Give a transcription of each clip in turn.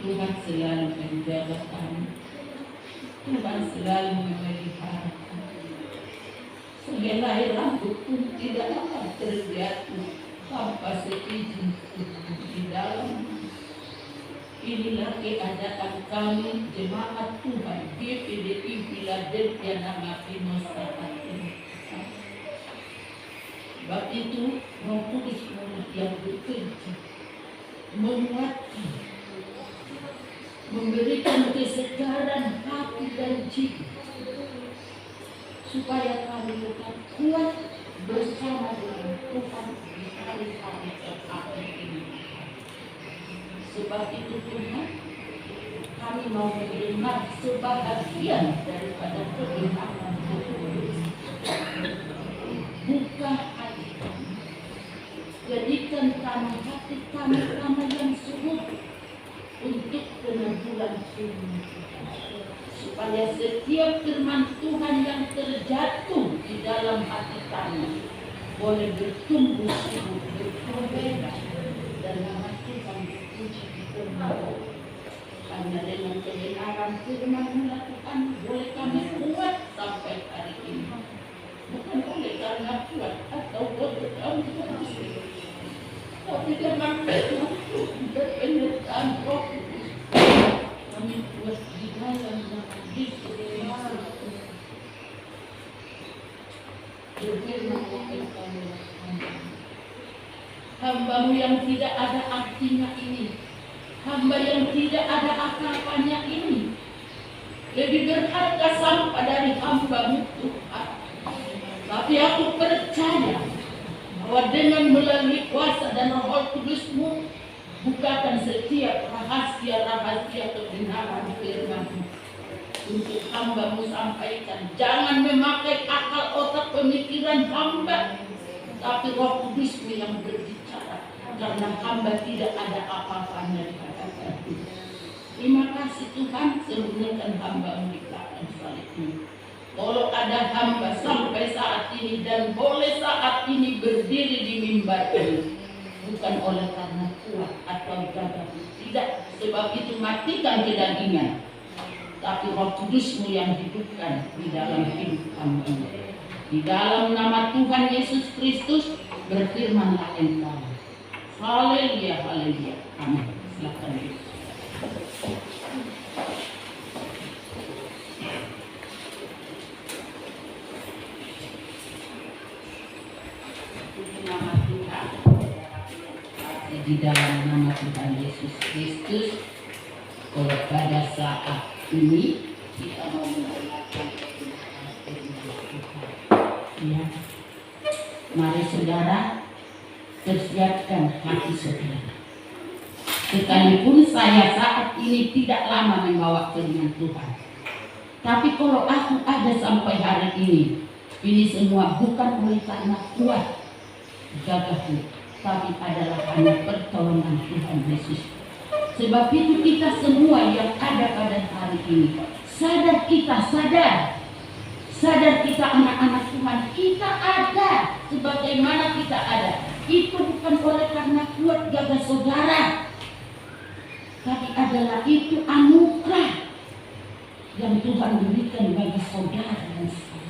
Tuhan selalu menjaga kami. Tuhan selalu memelihara kami. Sehelai rambut pun tidak akan terjatuh tanpa seizin Tuhan di dalam. Inilah keadaan kami jemaat Tuhan GPDI Philadelphia Namaimo saat ini. Sebab itu Roh Kudus yang bekerja menguatkan, memberikan kesegaran hati dan jiwa supaya kami tetap kuat bersama dengan Tuhan di hari-hari terakhir ini. Sebab itu Tuhan, kami mau menerima sebahagian daripada kebenaran Tuhan. Buka hati kami, jadikan kami hati kami yang sungguh untuk peneguhan firman Tuhan, supaya setiap firman Tuhan yang terjatuh di dalam hati kami boleh bertumbuh subur, berproses, dan nama Tuhan dipuji di firman. Karena dengan kebenaran firman Tuhan boleh kami kuat sampai hari ini. Bukan oleh karena kuat atau berpegang tapi dengan firman berpenyertaan Roh Kudus kami kuat di dalam nama Yesus Kristus. Berfirman kami, hamba-Mu yang tidak ada artinya ini, hamba yang tidak ada apa-apanya ini, lebih berharga sampah dari hamba-Mu Tuhan. Tapi aku percaya bahwa dengan melalui kuasa dan Roh Kudus-Mu, bukakan setiap rahasia-rahasia kebenaran firman-Mu untuk hamba-Mu sampaikan. Jangan memakai akal otak pemikiran hamba, tapi Roh Kudus-Mu yang berbicara, karena hamba tidak ada apa-apanya di hadapan Tuhan. Terima kasih Tuhan, sembuhkan hamba-Mu di belakang salib ini. Kalau ada hamba sampai saat ini dan boleh saat ini berdiri di mimbar ini, bukan oleh karena kuat atau gagah, tidak. Sebab itu matikan kedagingan, tapi Roh Kudus-Mu yang hidupkan di dalam hidup hamba. Di dalam nama Tuhan Yesus Kristus berfirmanlah Engkau. Haleluya, haleluya. Amin. Silakan. Di dalam nama Tuhan Yesus Kristus, kalau pada saat ini kita mau mendengarkan ya, mari saudara persiapkan hati saudara. Sekalipun saya saat ini tidak lama membawa firman Tuhan, tapi kalau aku ada sampai hari ini semua bukan oleh karena kuat gagahku, tapi adalah hanya pertolongan Tuhan Yesus. Sebab itu kita semua yang ada pada hari ini, sadar kita anak-anak Tuhan, kita ada sebagaimana kita ada. Itu bukan oleh karena kuat gagah saudara, tapi adalah itu anugerah yang Tuhan berikan bagi saudara dan saya.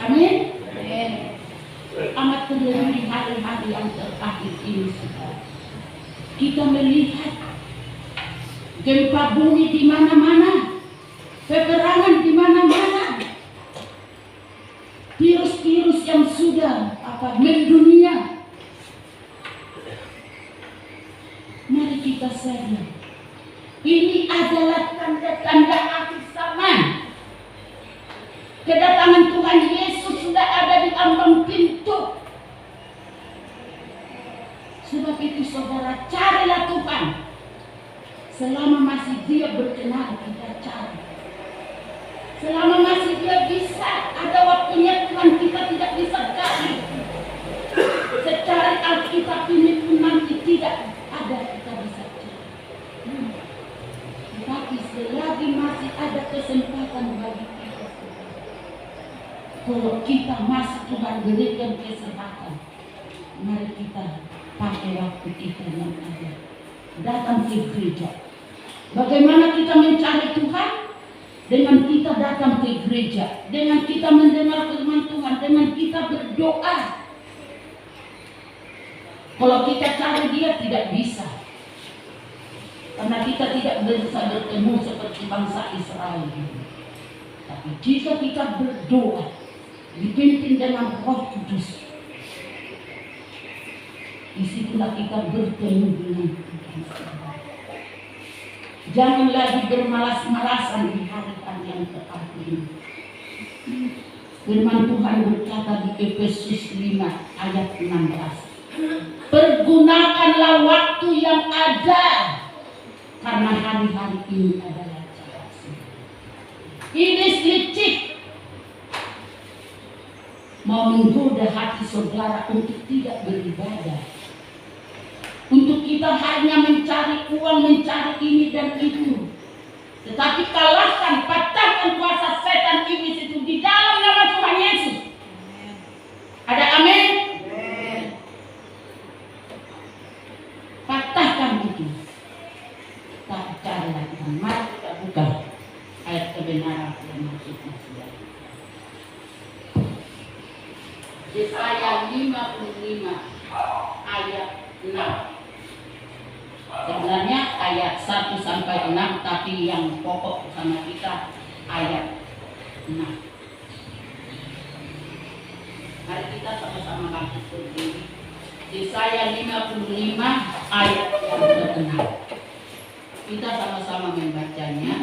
Amin. Amin. Amat terjadi di hari-hari yang terakhir ini, saudara. Kita melihat gempa bumi di mana-mana, peperangan di mana-mana, virus-virus yang sudah mendunia. Mari kita sadar, ini adalah tanda-tanda akhir zaman. Kedatangan Tuhan Yesus sudah ada di ambang pintu. Sebab itu saudara, carilah Tuhan. Selama masih Dia berkenan, kita cari. Selama masih Dia bisa, ada waktunya Tuhan kita tidak bisa cari. Secara Alkitab ini pun nanti tidak ada kita bisa cari. Tapi selagi masih ada kesempatan bagi kita, kalau kita masih Tuhan berikan kesempatan, mari kita pakai waktu kita yang ada. Datang ke gereja, Bagaimana kita mencari Tuhan? Dengan kita datang ke gereja, dengan kita mendengar firman Tuhan, dengan kita berdoa. Kalau kita cari Dia tidak bisa, karena kita tidak bisa bertemu seperti bangsa Israel. Tapi jika kita berdoa, dipimpin dengan Roh Kudus, disitulah kita bertemu dengan Tuhan. Jangan lagi bermalas-malasan di hari-hari yang terakhir ini. Firman Tuhan berkata di Efesus 5 ayat 16. Pergunakanlah waktu yang ada, karena hari-hari ini adalah jahat. Iblis licik mau menggoda hati saudara untuk tidak beribadah, untuk kita hanya mencari uang, mencari ini dan itu. Tetapi kalahkan, patahkan kuasa setan iblis itu di dalam nama Tuhan Yesus. Ada amin? Patahkan itu. Tak cari lagi. Mari kita buka ayat kebenaran yang maksudnya sudah. Yesaya 55 ayat 6. Sebenarnya ayat 1 sampai 6, tapi yang pokok sama kita ayat 6. Mari kita sama-sama bangkit berdiri. Yesaya 55 ayat yang ke-6. Kita sama-sama membacanya.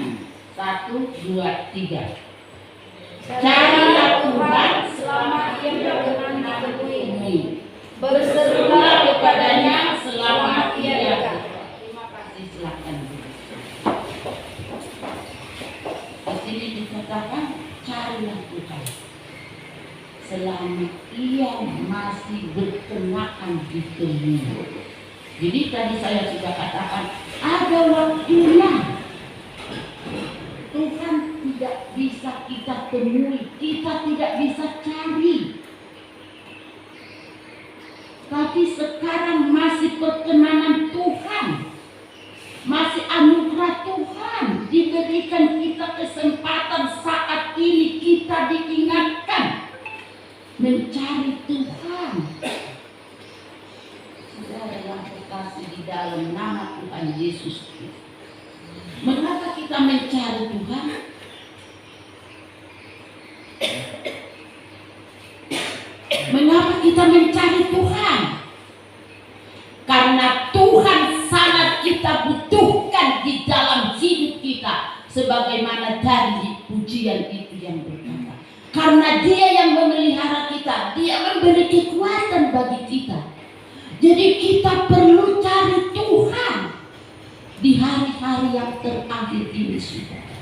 1, 2, 3. Carilah Tuhan selama Ia berkenan ditemui. Berserulah kepadanya selama Ia dekat. Terima kasih, silakan. Di sini dikatakan carilah Tuhan selama Ia masih berkenaan ditemui. Jadi tadi saya sudah katakan ada waktunya. Tuhan tidak bisa kita temui, kita tidak bisa cari. Tapi sekarang masih perkenanan Tuhan, masih anugerah Tuhan, diberikan kita kesempatan saat ini kita diingatkan mencari Tuhan. Saudara yang terkasih di dalam nama Tuhan Yesus Kristus. Mengapa kita mencari Tuhan? Mengapa kita mencari Tuhan? Karena Tuhan sangat kita butuhkan di dalam hidup kita. Sebagaimana dari pujian itu yang berkata. Karena Dia yang memelihara kita. Dia memberi kekuatan bagi kita. Jadi kita perlu cari Tuhan di hari-hari yang terakhir ini, saudara.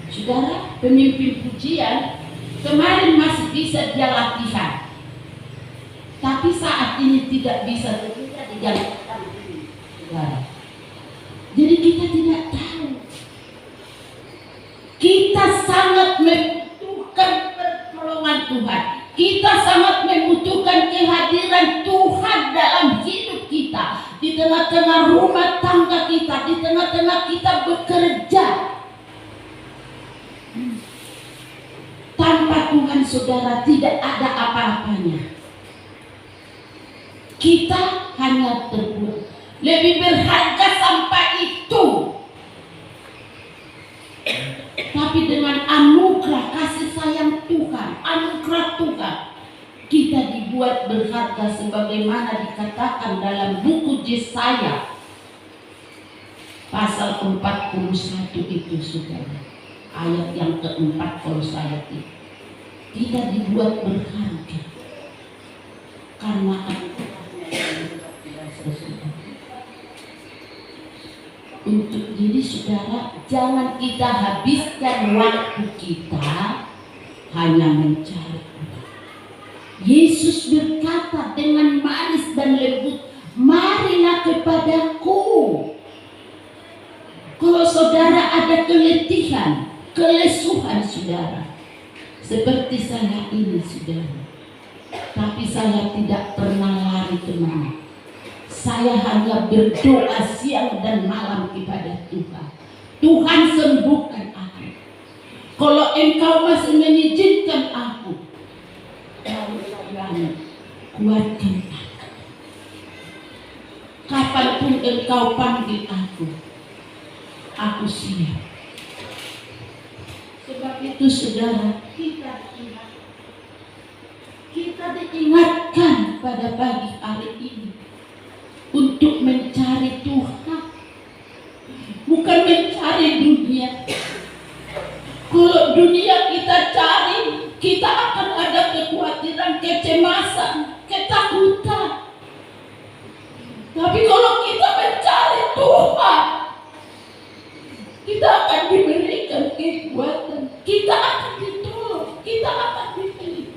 Saudara, pemimpin pujian kemarin masih bisa dia latihan, tapi saat ini tidak bisa dijalankan, saudara. Jadi kita tidak tahu. Kita sangat membutuhkan pertolongan Tuhan. Kita sangat membutuhkan kehadiran Tuhan dalam hidup kita. Di tengah-tengah rumah tangga kita, di tengah-tengah kita bekerja. Tanpa Tuhan, saudara, tidak ada apa-apanya. Kita hanya terbuat lebih berharga sampai itu. Tapi dengan anugerah kasih sayang Tuhan, anugerah Tuhan, kita dibuat berharga sebagaimana dikatakan dalam buku Yesaya pasal 41 itu, saudara. Ayat yang keempat kalau saya tidak. Kita dibuat berharga karena anugerahnya yang tidak sesuai. Untuk diri saudara, jangan kita habiskan waktu kita hanya mencari Tuhan. Yesus berkata dengan manis dan lembut, marilah kepadaku. Kalau saudara ada keletihan, kelesuhan saudara, seperti saya ini saudara, tapi saya tidak pernah lari kemana. Saya hanya berdoa siang dan malam kepada Tuhan. Tuhan sembuhkan aku. Kalau Engkau masih mengizinkan aku, kuatkan aku. Kapanpun Engkau panggil aku siap. Sebab itu saudara, kita diingatkan pada pagi hari ini untuk mencari Tuhan, bukan mencari dunia. Kalau dunia kita cari, kita akan ada kekhawatiran, kecemasan, ketakutan. Tapi kalau kita mencari Tuhan, kita akan diberikan kekuatan, kita akan ditolong, kita akan dipilih.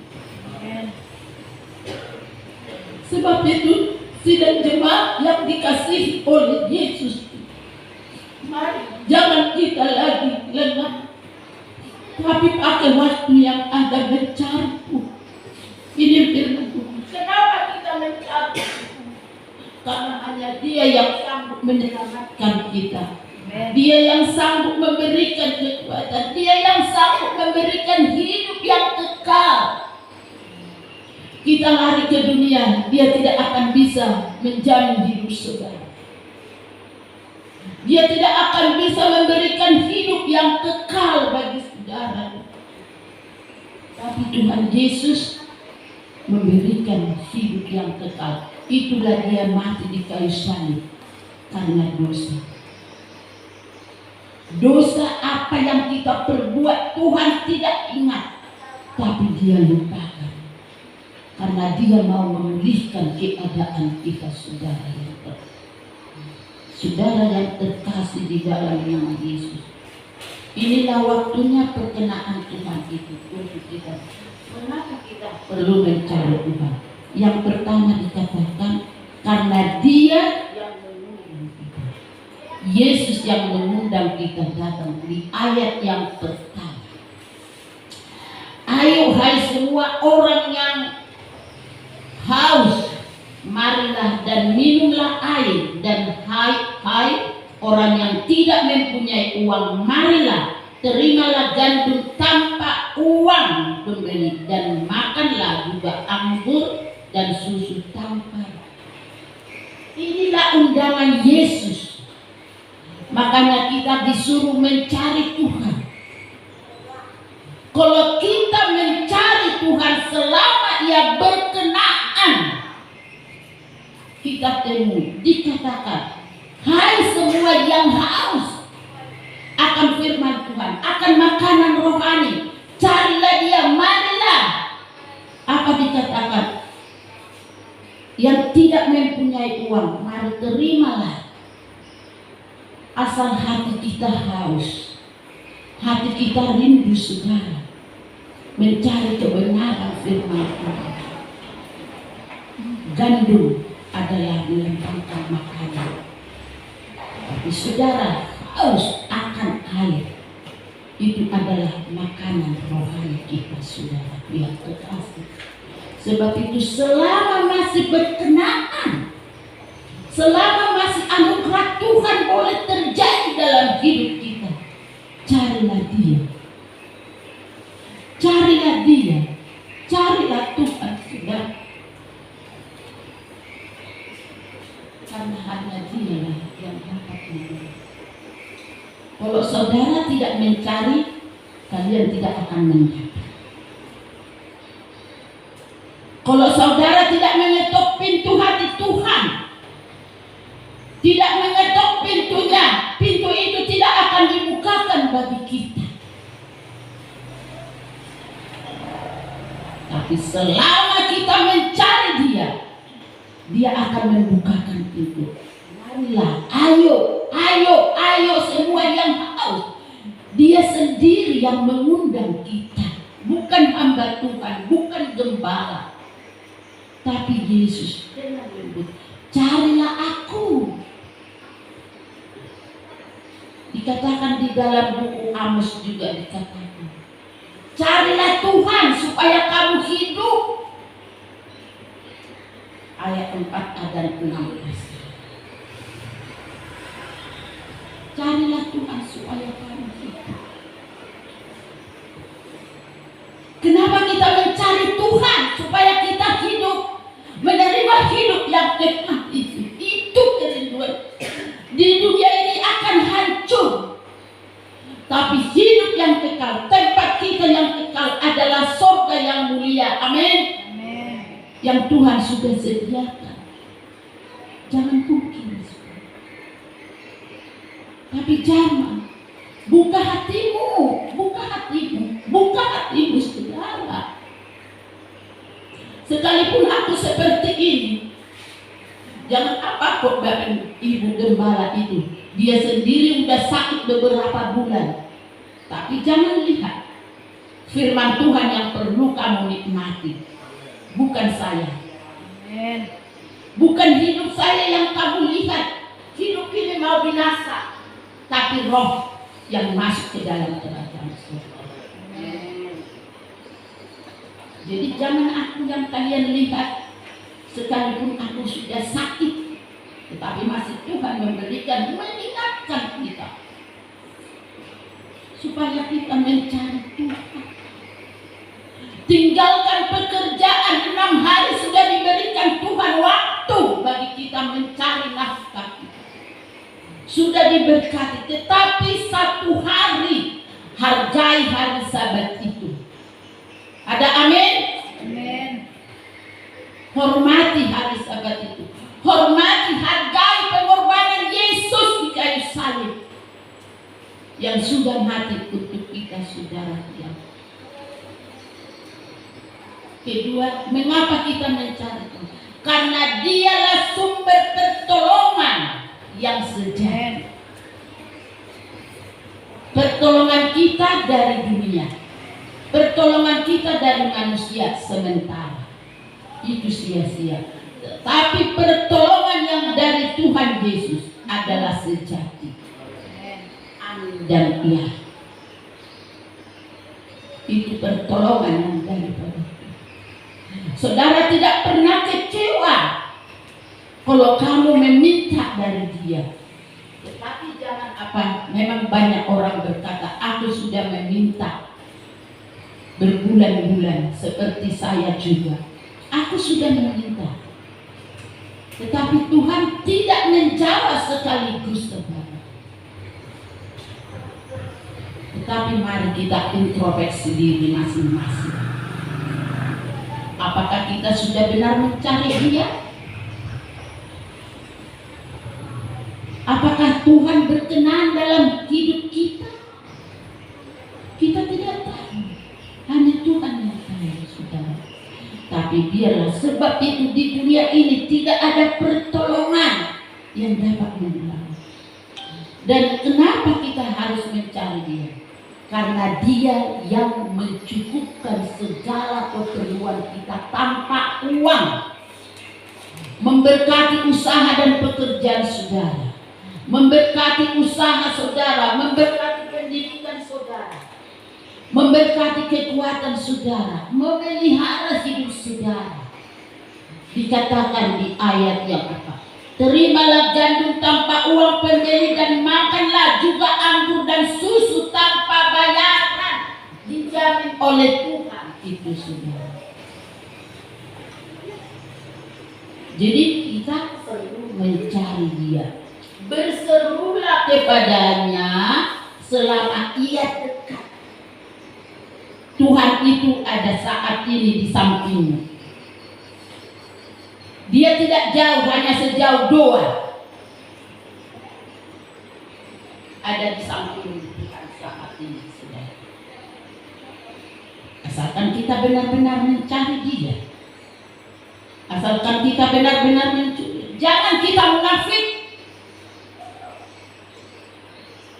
Sebab itu, sidang jemaat yang dikasihi oleh Yesus, mari jangan kita lagi lengah, tapi pakai waktu yang ada mencari Tuhan. Ini firman Tuhan. Kenapa kita mencari? Karena hanya Dia yang sanggup menyelamatkan kita. Dia yang sanggup memberikan kekuatan. Dia yang sanggup memberikan hidup yang kekal. Kita lari ke dunia, Dia tidak akan bisa menjamin hidup saudara. Dia tidak akan bisa memberikan hidup yang kekal bagi saudara. Tapi Tuhan Yesus memberikan hidup yang kekal. Itulah Dia mati di kayu salib karena dosa. Dosa apa yang kita perbuat Tuhan tidak ingat, tapi Dia lupakan. Karena Dia mau memulihkan keadaan kita, saudara yang terkasih di dalam nama Yesus. Inilah waktunya perkenaan Tuhan itu untuk kita. Kenapa kita perlu mencari Tuhan? Yang pertama dikatakan karena Dia yang mengundang kita. Yesus yang mengundang kita datang di ayat yang pertama. Ayo hai semua orang yang haus, marilah dan minumlah air. Dan hai orang yang tidak mempunyai uang, marilah terimalah gandum tanpa uang pembeli, dan makanlah juga anggur dan susu tanpa. Inilah undangan Yesus. Makanya kita disuruh mencari Tuhan. Kalau kita mencari Tuhan selama Ia berkenaan, kita temui, dikatakan, hai semua yang haus akan firman Tuhan, akan makanan rohani, carilah Dia, marilah. Apa dikatakan? Yang tidak mempunyai uang, mari terimalah. Asal hati kita haus, hati kita rindu saudara, mencari kebenaran firman Tuhan. Gandum adalah melambangkan makanan, tapi saudara haus akan air, itu adalah makanan rohani kita, saudara yang terkasih. Sebab itu selama masih berkenaan, selama masih anugerah Tuhan boleh terjadi dalam hidup kita, carilah Dia. Carilah Dia. Carilah Tuhan, saudara. Karena hanya Dialah yang dapat memberi. Kalau saudara tidak mencari, kalian tidak akan mendapat. Kalau saudara tidak mengetuk pintu hati Tuhan, tidak mengetuk pintunya, pintu itu tidak akan dibukakan bagi kita. Tapi selama kita mencari Dia, Dia akan membukakan pintu. Marilah, ayo semua yang haus. Dia sendiri yang mengundang kita, bukan hamba Tuhan, bukan gembala. Tapi Yesus dengan lembut, carilah aku. Dikatakan di dalam buku Amos juga dikatakan, carilah Tuhan supaya kamu hidup. Ayat 4 dan 16. supaya kami hidup. Kenapa kita mencari Tuhan? Supaya kita hidup, menerima hidup yang kekal itu. Itu kerinduan. Di dunia ini akan hancur, tapi hidup yang kekal, tempat kita yang kekal adalah surga yang mulia. Amin. Yang Tuhan sudah sediakan. Jangan mungkin. Tapi jangan. Buka hatimu, buka hatimu, buka hatimu saudara. Sekalipun aku seperti ini, jangan apa kok bahkan ibu gembala itu, dia sendiri udah sakit beberapa bulan. Tapi jangan lihat firman Tuhan yang perlu kamu nikmati, bukan saya. Amen. Bukan hidup saya yang kamu lihat, hidup ini mau binasa, tapi roh yang masuk ke dalam kerajaan surga. Jadi jangan aku yang kalian lihat, sekalipun aku sudah sakit, tetapi masih Tuhan memberikan, mengingatkan kita supaya kita mencari Tuhan. Tinggalkan pekerjaan 6 hari sudah diberikan Tuhan waktu bagi kita mencari nafkah. Sudah diberkati, tetapi 1 hari hargai hari Sabat itu. Ada amin? Amin. Hormati hari Sabat itu. Hormati, hargai pengorbanan Yesus di kayu salib yang sudah mati untuk kita, saudara. Kedua, mengapa kita mencari Tuhan? Karena Dialah sumber pertolongan yang sejati. Pertolongan kita dari dunia, pertolongan kita dari manusia sementara, itu sia-sia. Tapi pertolongan yang dari Tuhan Yesus adalah sejati. Amin dan iya. Itu pertolongan yang daripada Tuhan. Saudara tidak pernah kecewa kalau kamu meminta dari Dia. Tetapi jangan apa, memang banyak orang berkata, aku sudah meminta berbulan-bulan, seperti saya juga. Aku sudah meminta. Tetapi Tuhan tidak menjawab sekaligus, saudara. Tetapi mari kita introspeksi diri masing-masing. Apakah kita sudah benar mencari Dia? Apakah Tuhan berkenan dalam hidup kita? Kita tidak tahu. Hanya Tuhan yang tahu, saudara. Tapi biarlah, sebab itu di dunia ini tidak ada pertolongan yang dapat menolong. Dan kenapa kita harus mencari Dia? Karena Dia yang mencukupkan segala keperluan kita tanpa uang. Memberkati usaha dan pekerjaan saudara, memberkati usaha saudara, memberkati pendidikan saudara, memberkati kekuatan saudara, memelihara hidup saudara. Dikatakan di ayat yang apa? Terimalah gandum tanpa uang pembeli dan makanlah juga anggur dan susu tanpa bayaran, dijamin oleh Tuhan. Itu saudara. Jadi kita perlu mencari Dia. Berserulah kepadanya selama Ia dekat. Tuhan itu ada saat ini di sampingmu. Dia tidak jauh, hanya sejauh doa. Ada di samping Tuhan saat ini, saudara. Asalkan kita benar-benar mencari Dia. Asalkan kita benar-benar mencuri. Jangan kita munafik,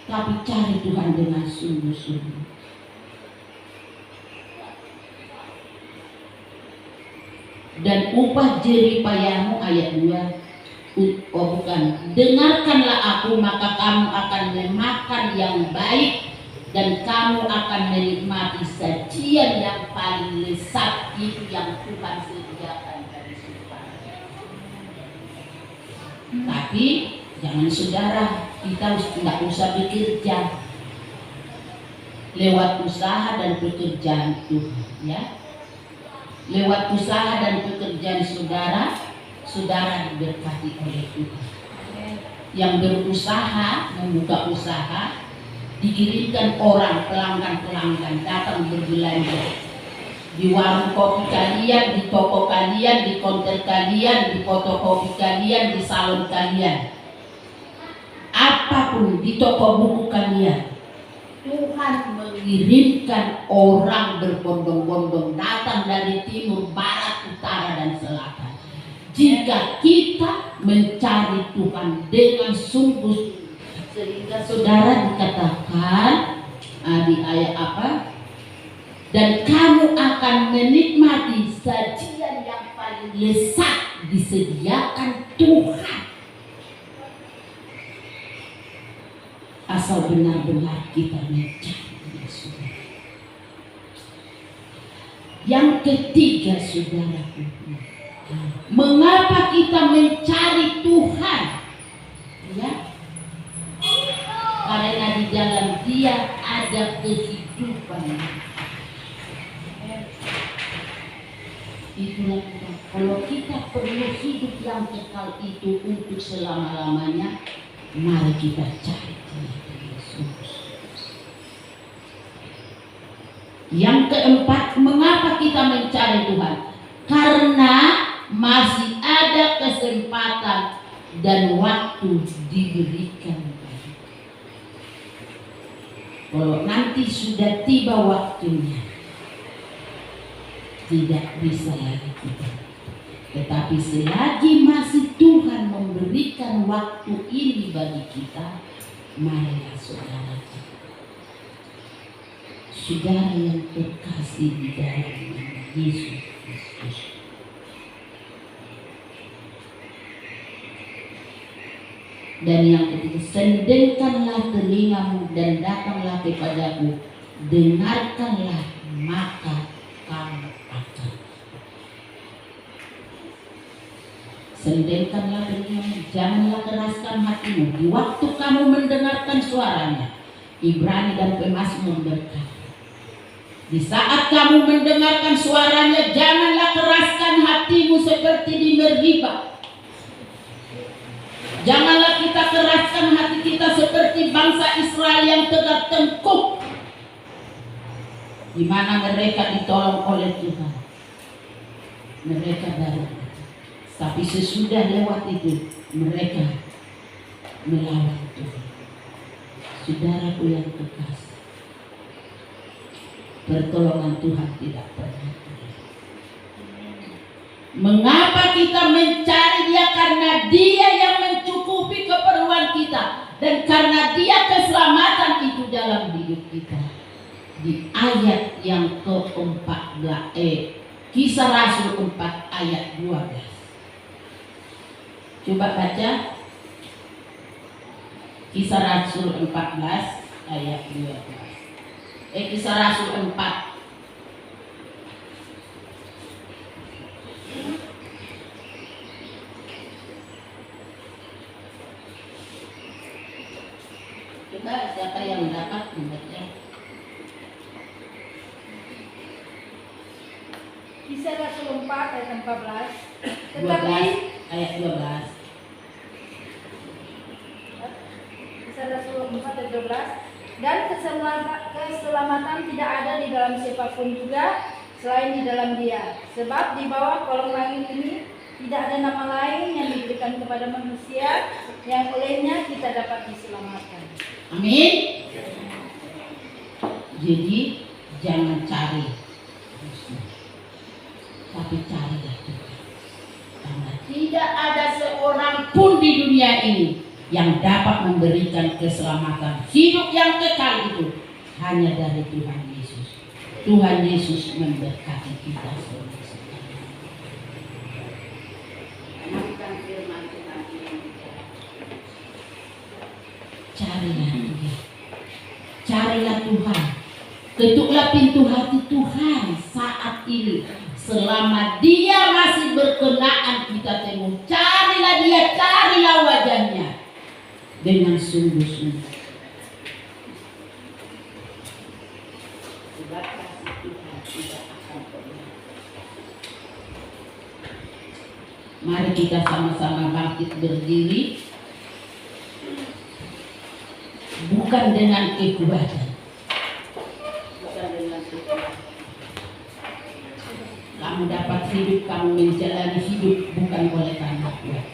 tapi cari Tuhan dengan sungguh-sungguh. Dan upah jeripayahmu, ayat 2. Oh bukan, dengarkanlah aku, maka kamu akan memakan yang baik, dan kamu akan menikmati sajian yang paling lezat, itu yang Tuhan sediakan dari surga. Tapi jangan saudara, kita tidak usah bekerja, lewat usaha dan pekerjaan Tuhan, ya. Lewat usaha dan pekerjaan saudara, saudara diberkati oleh Tuhan. Yang berusaha, membuka usaha, dikirimkan orang, pelanggan-pelanggan datang berbelanja di warung kopi kalian, di toko kalian, di konter kalian, di fotokopi kalian, di salon kalian, apapun, di toko buku kalian. Tuhan mengirimkan orang berbondong-bondong datang dari timur, barat, utara, dan selatan. Jika kita mencari Tuhan dengan sungguh, sehingga saudara dikatakan di ayat apa? Dan kamu akan menikmati sajian yang paling lezat disediakan Tuhan. Asal benar-benar kita mencari, saudara. Yang ketiga, saudaraku, mengapa kita mencari Tuhan? Ya, karena di dalam Dia ada kehidupan. Itulah kalau kita perlu hidup yang kekal itu untuk selama-lamanya, mari kita cari Yesus. Yang keempat, mengapa kita mencari Tuhan? Karena masih ada kesempatan dan waktu diberikan. Kalau nanti sudah tiba waktunya, tidak bisa lagi kita. Tetapi selagi masih Tuhan memberikan waktu ini bagi kita, marilah saudara. Saudara yang terkasih di dalam nama Yesus Kristus. Dan yang ketiga, sendengkanlah telingamu dan datanglah kepadaku, dengarkanlah maka kamu akan. Sendengkanlah telingamu, janganlah keraskan hatimu di waktu kamu mendengarkan suaranya. Ibrani dan Pemazmur berkata, di saat kamu mendengarkan suaranya, janganlah keraskan hatimu seperti di Meribah. Janganlah kita keraskan hati kita seperti bangsa Israel yang tegak tengkuk, di mana mereka ditolong oleh Tuhan. Mereka dalam, tapi sesudah lewat itu mereka melawan Tuhan. Saudaraku yang terkasih, pertolongan Tuhan tidak pernah. Mengapa kita mencari Dia? Karena Dia yang mencukupi keperluan kita, dan karena Dia keselamatan itu dalam hidup kita. Di ayat yang ke-14, Kisah Rasul 4 ayat 12. Coba baca Kisah Rasul 14 ayat 12. Kisah Rasul 4. Coba siapa yang dapat membaca? Kisah Rasul 4 ayat 14. 12 ayat 12. Kisah Rasul 4 ayat 12. Dan keselamatan tidak ada di dalam siapapun juga selain di dalam Dia. Sebab di bawah kolong langit ini tidak ada nama lain yang diberikan kepada manusia yang olehnya kita dapat diselamatkan. Amin. Jadi jangan cari, tapi carilah Tuhan. Karena tidak ada seorang pun di dunia ini yang dapat memberikan keselamatan hidup yang kekal itu hanya dari Tuhan Yesus. Tuhan Yesus memberkati kita semua. Carilah Dia, carilah Tuhan, ketuklah pintu hati Tuhan saat ini. Selama Dia masih berkenaan kita temui, carilah Dia, carilah wajahnya dengan sungguh-sungguh. Mari kita sama-sama bangkit berdiri, bukan dengan kekuatan, kamu dapat hidup, kamu menjalani hidup bukan oleh karena kuat.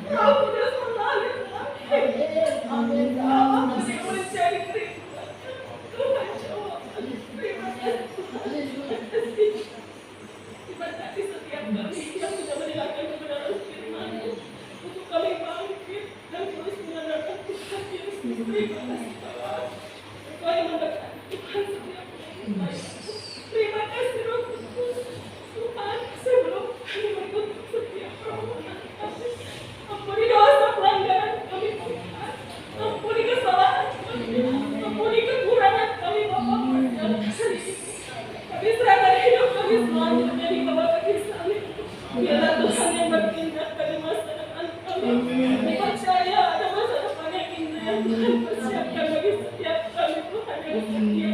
Aku udah salah ya Tuhan. Apa masih mencari kerja? Tuhan jawab. Terima kasih Tuhan. Terima kasih. Terima kasih setiap kami yang sudah mendengarkan kebenaran firman-Mu untuk kami bangkit dan terus mengandalkan Tuhan Yesus. Terima kasih Tuhan. Engkau yang memberkati Tuhan setiap kami. Terima kasih Roh Kudus. Tuhan, sebelum kami menutup setiap permohonan kami, ampuni dosa pelanggaran kami Tuhan. Ampuni kesalahan kami. Ampuni kekurangan kami Bapa dalam hari ini. Kami serahkan hidup kami selanjutnya di bawah kaki salib. Biarlah Tuhan yang bertindak pada masa depan kami. Kami percaya ada masa depan yang indah yang Tuhan persiapkan bagi setiap kami Tuhan yang setia.